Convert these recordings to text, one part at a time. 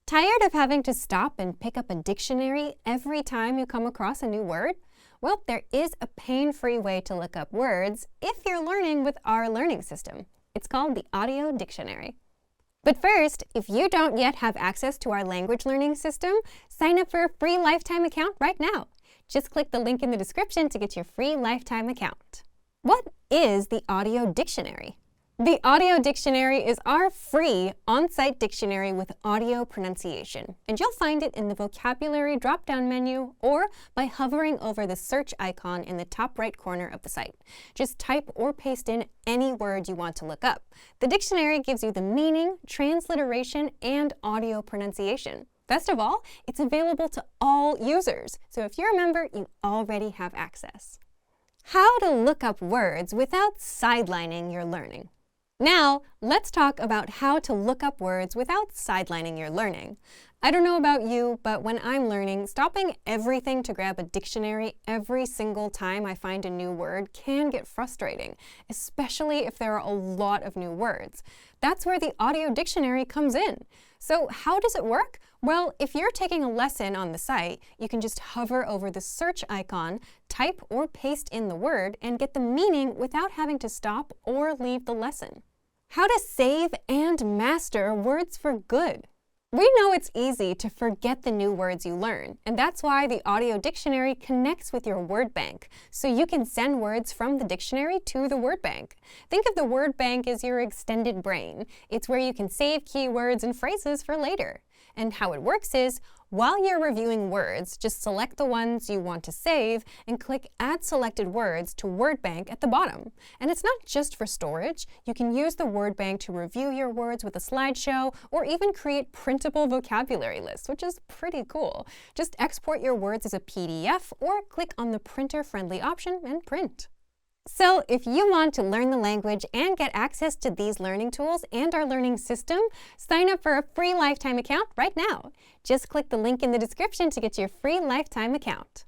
Tired of having to stop and pick up a dictionary every time you come across a new word? Well, there is a pain-free way to look up words if you're learning with our learning system. It's called the Audio Dictionary. But first, if you don't yet have access to our language learning system, sign up for a free lifetime account right now. Just click the link in the description to get your free lifetime account. What is the Audio Dictionary? The Audio Dictionary is our free on-site dictionary with audio pronunciation, and you'll find it in the vocabulary drop-down menu or by hovering over the search icon in the top right corner of the site. Just type or paste in any word you want to look up. The dictionary gives you the meaning, transliteration, and audio pronunciation. Best of all, it's available to all users, so if you're a member, you already have access. How to look up words without sidelining your learning. Now, let's talk about how to look up words without sidelining your learning. I don't know about you, but when I'm learning, stopping everything to grab a dictionary every single time I find a new word can get frustrating, especially if there are a lot of new words. That's where the Audio Dictionary comes in. So how does it work? Well, if you're taking a lesson on the site, you can just hover over the search icon, type or paste in the word, and get the meaning without having to stop or leave the lesson. How to save and master words for good. We know it's easy to forget the new words you learn, and that's why the Audio Dictionary connects with your word bank, so you can send words from the dictionary to the word bank. Think of the word bank as your extended brain. It's where you can save keywords and phrases for later. And how it works is, while you're reviewing words, just select the ones you want to save and click Add Selected Words to Word Bank at the bottom. And it's not just for storage. You can use the Word Bank to review your words with a slideshow or even create printable vocabulary lists, which is pretty cool. Just export your words as a PDF or click on the printer-friendly option and print. So if you want to learn the language and get access to these learning tools and our learning system, sign up for a free lifetime account right now. Just click the link in the description to get your free lifetime account.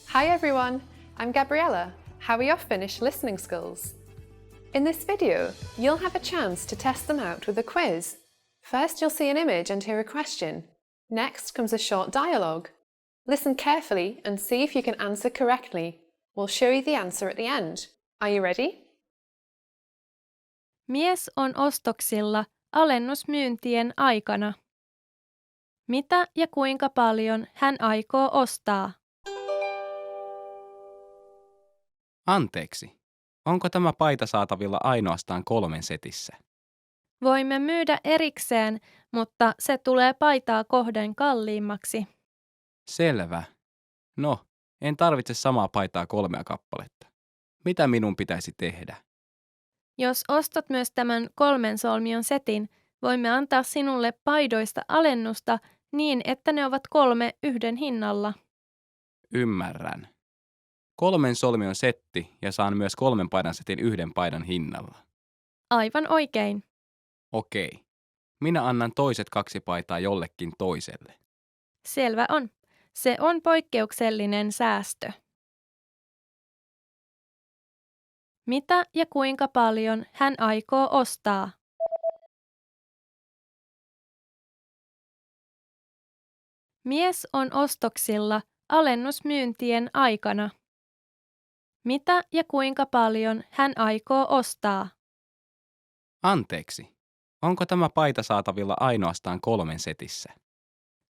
Hi everyone, I'm Gabriella. How are your Finnish listening skills? In this video, you'll have a chance to test them out with a quiz. First, you'll see an image and hear a question. Next comes a short dialogue. Listen carefully and see if you can answer correctly. We'll show you the answer at the end. Are you ready? Mies on ostoksilla alennusmyyntien aikana. Mitä ja kuinka paljon hän aikoo ostaa? Anteeksi, onko tämä paita saatavilla ainoastaan 3 setissä? Voimme myydä erikseen, mutta se tulee paitaa kohden kalliimmaksi. Selvä. No, en tarvitse samaa paitaa 3 kappaletta. Mitä minun pitäisi tehdä? Jos ostat myös tämän 3 solmion setin, voimme antaa sinulle paidoista alennusta niin, että ne ovat 3 yhden hinnalla. Ymmärrän. 3 solmion setti ja saan myös 3 paidan setin 1 paidan hinnalla. Aivan oikein. Okei. Minä annan toiset 2 paitaa jollekin toiselle. Selvä on. Se on poikkeuksellinen säästö. Mitä ja kuinka paljon hän aikoo ostaa? Mies on ostoksilla alennusmyyntien aikana. Mitä ja kuinka paljon hän aikoo ostaa? Anteeksi, onko tämä paita saatavilla ainoastaan 3 setissä?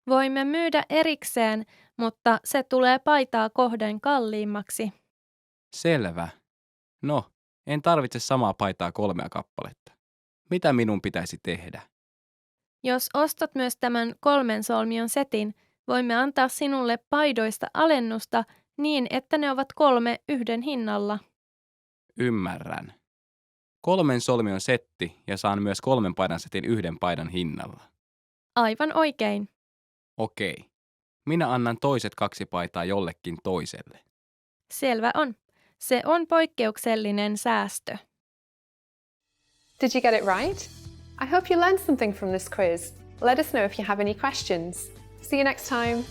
Voimme myydä erikseen, mutta se tulee paitaa kohden kalliimmaksi. Selvä. No, en tarvitse samaa paitaa 3 kappaletta. Mitä minun pitäisi tehdä? Jos ostat myös tämän 3 solmion setin, voimme antaa sinulle paidoista alennusta niin, että ne ovat 3 yhden hinnalla. Ymmärrän. 3 solmion setti ja saan myös 3 paidan setin 1 paidan hinnalla. Aivan oikein. Okei. Minä annan toiset 2 paitaa jollekin toiselle. Selvä on. Se on poikkeuksellinen säästö. Did you get it right? I hope you learned something from this quiz. Let us know if you have any questions. See you next time.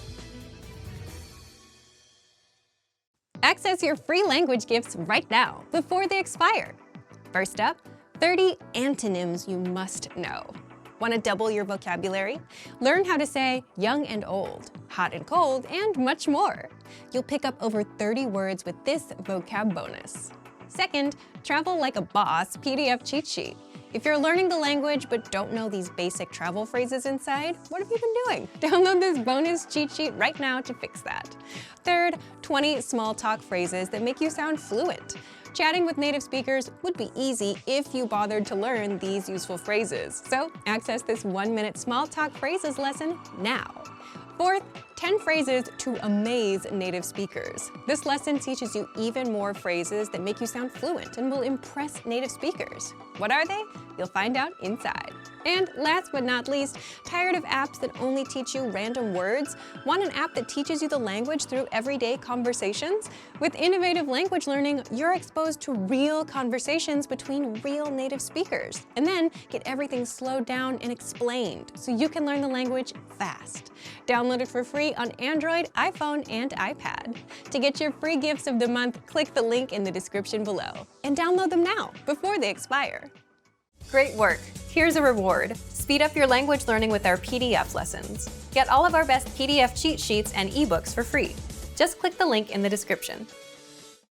Access your free language gifts right now, before they expire. First up, 30 antonyms you must know. Want to double your vocabulary? Learn how to say young and old, hot and cold, and much more. You'll pick up over 30 words with this vocab bonus. Second, travel like a boss PDF cheat sheet. If you're learning the language but don't know these basic travel phrases inside, what have you been doing? Download this bonus cheat sheet right now to fix that. Third, 20 small talk phrases that make you sound fluent. Chatting with native speakers would be easy if you bothered to learn these useful phrases. So access this 1-minute small talk phrases lesson now. Fourth, 10 phrases to amaze native speakers. This lesson teaches you even more phrases that make you sound fluent and will impress native speakers. What are they? You'll find out inside. And last but not least, tired of apps that only teach you random words? Want an app that teaches you the language through everyday conversations? With innovative language learning, you're exposed to real conversations between real native speakers, and then get everything slowed down and explained so you can learn the language fast. Download it for free on Android, iPhone, and iPad. To get your free gifts of the month, click the link in the description below. And download them now, before they expire. Great work! Here's a reward. Speed up your language learning with our PDF lessons. Get all of our best PDF cheat sheets and ebooks for free. Just click the link in the description.